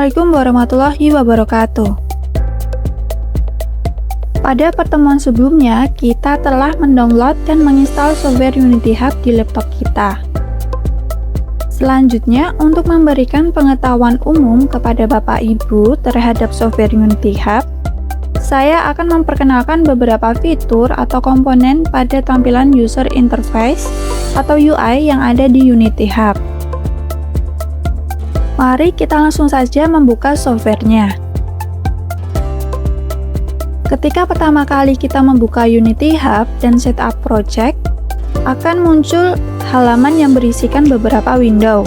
Assalamualaikum warahmatullahi wabarakatuh. Pada pertemuan sebelumnya, kita telah mendownload dan menginstal software Unity Hub di laptop kita. Selanjutnya, untuk memberikan pengetahuan umum kepada Bapak Ibu terhadap software Unity Hub, saya akan memperkenalkan beberapa fitur atau komponen pada tampilan user interface atau UI yang ada di Unity Hub. Mari kita langsung saja membuka softwarenya. Ketika pertama kali kita membuka Unity Hub dan setup project, akan muncul halaman yang berisikan beberapa window.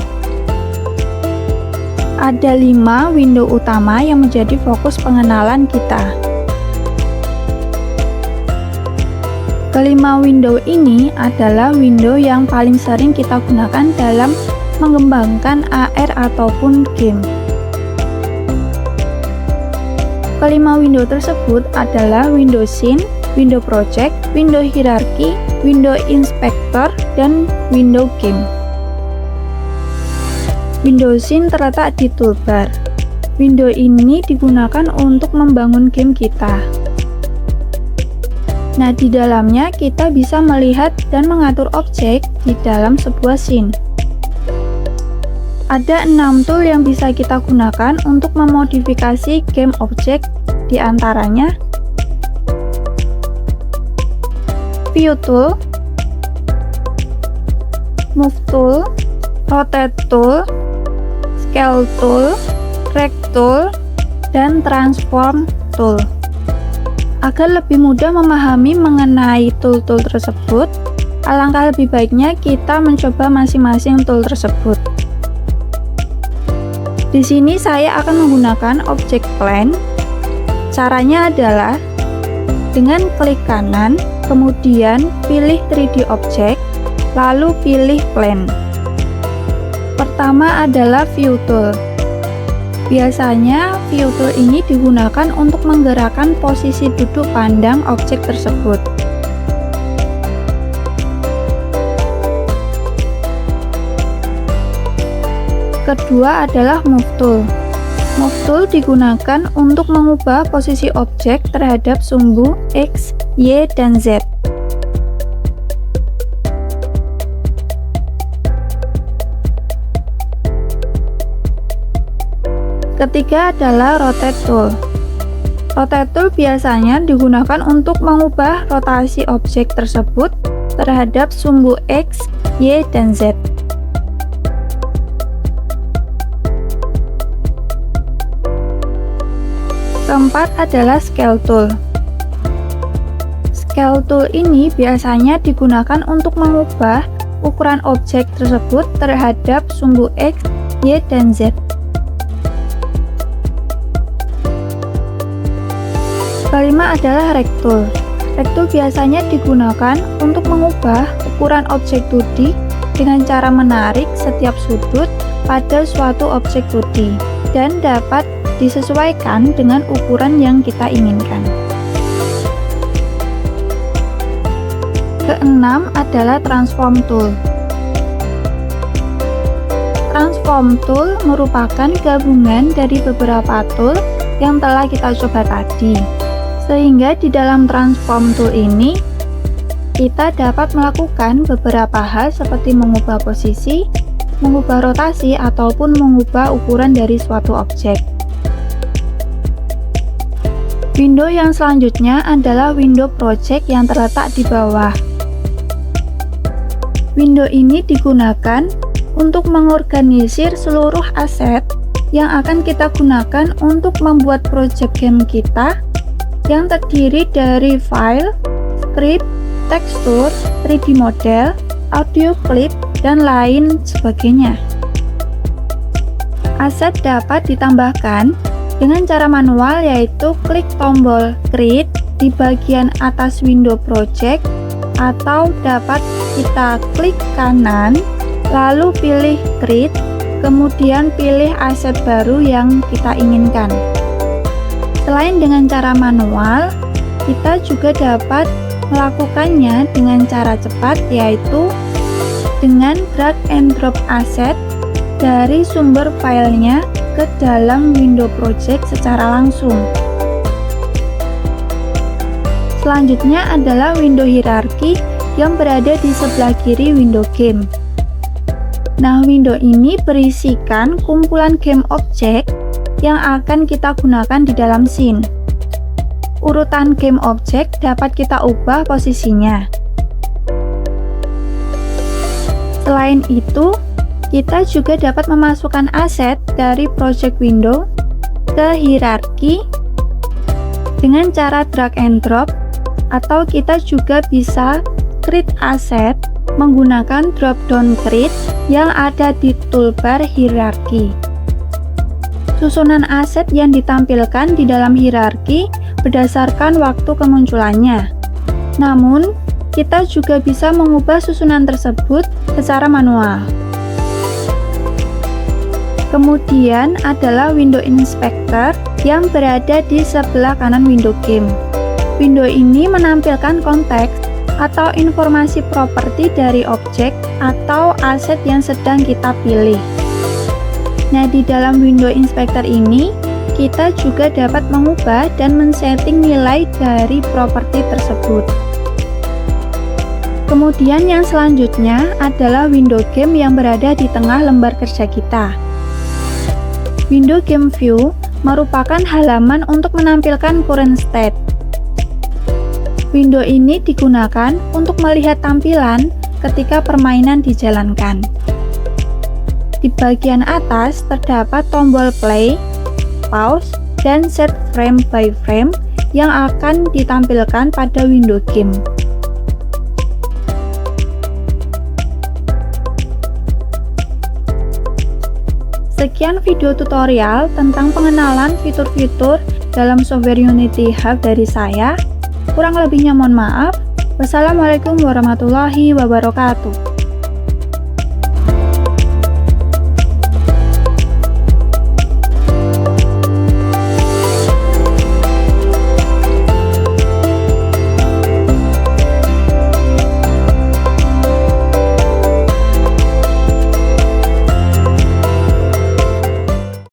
Ada 5 window utama yang menjadi fokus pengenalan kita. Kelima window ini adalah window yang paling sering kita gunakan dalam mengembangkan AR ataupun game. Kelima window tersebut adalah window scene, window project, window hierarchy, window inspector, dan window game. Window scene terletak di toolbar. Window ini digunakan untuk membangun game kita. Nah, di dalamnya kita bisa melihat dan mengatur objek di dalam sebuah scene. Ada 6 tool yang bisa kita gunakan untuk memodifikasi game objek, di antaranya View Tool, Move Tool, Rotate Tool, Scale Tool, Drag Tool, dan Transform Tool. Agar lebih mudah memahami mengenai tool-tool tersebut, alangkah lebih baiknya kita mencoba masing-masing tool tersebut. Di sini saya akan menggunakan object plane. Caranya adalah dengan klik kanan, kemudian pilih 3D object, lalu pilih plane. Pertama adalah view tool. Biasanya view tool ini digunakan untuk menggerakkan posisi duduk pandang objek tersebut. Kedua adalah Move Tool. Move Tool digunakan untuk mengubah posisi objek terhadap sumbu X, Y, dan Z. Ketiga adalah Rotate Tool. Rotate Tool biasanya digunakan untuk mengubah rotasi objek tersebut terhadap sumbu X, Y, dan Z. Keempat adalah Scale Tool. Scale Tool ini biasanya digunakan untuk mengubah ukuran objek tersebut terhadap sumbu X, Y, dan Z. Kelima adalah Rect Tool. Rect Tool biasanya digunakan untuk mengubah ukuran objek 2D dengan cara menarik setiap sudut pada suatu objek 2D dan dapat disesuaikan dengan ukuran yang kita inginkan. Keenam adalah Transform Tool. Transform Tool merupakan gabungan dari beberapa tool yang telah kita coba tadi, sehingga di dalam Transform Tool ini kita dapat melakukan beberapa hal seperti mengubah posisi, mengubah rotasi, ataupun mengubah ukuran dari suatu objek. Window yang selanjutnya adalah window project yang terletak di bawah. Window ini digunakan untuk mengorganisir seluruh aset yang akan kita gunakan untuk membuat project game kita yang terdiri dari file, script, tekstur, 3D model, audio clip, dan lain sebagainya. Aset dapat ditambahkan dengan cara manual, yaitu klik tombol Create di bagian atas window project, atau dapat kita klik kanan lalu pilih Create, kemudian pilih aset baru yang kita inginkan. Selain dengan cara manual, kita juga dapat melakukannya dengan cara cepat, yaitu dengan drag and drop aset dari sumber filenya ke dalam window project secara langsung. Selanjutnya adalah window hierarki yang berada di sebelah kiri window game. Nah, window ini berisikan kumpulan game objek yang akan kita gunakan di dalam scene. Urutan game objek dapat kita ubah posisinya. Selain itu, kita juga dapat memasukkan aset dari project window ke hierarki dengan cara drag and drop, atau kita juga bisa create aset menggunakan drop down create yang ada di toolbar hierarki. Susunan aset yang ditampilkan di dalam hierarki berdasarkan waktu kemunculannya. Namun, kita juga bisa mengubah susunan tersebut secara manual. Kemudian adalah window inspector yang berada di sebelah kanan window game. Window ini menampilkan konteks atau informasi properti dari objek atau aset yang sedang kita pilih. Nah, di dalam window inspector ini, kita juga dapat mengubah dan men-setting nilai dari properti tersebut. Kemudian yang selanjutnya adalah window game yang berada di tengah lembar kerja kita. Window game view merupakan halaman untuk menampilkan current state. Window ini digunakan untuk melihat tampilan ketika permainan dijalankan. Di bagian atas terdapat tombol play, pause, dan set frame by frame yang akan ditampilkan pada window game. Sekian video tutorial tentang pengenalan fitur-fitur dalam software Unity Hub dari saya. Kurang lebihnya mohon maaf. Wassalamualaikum warahmatullahi wabarakatuh.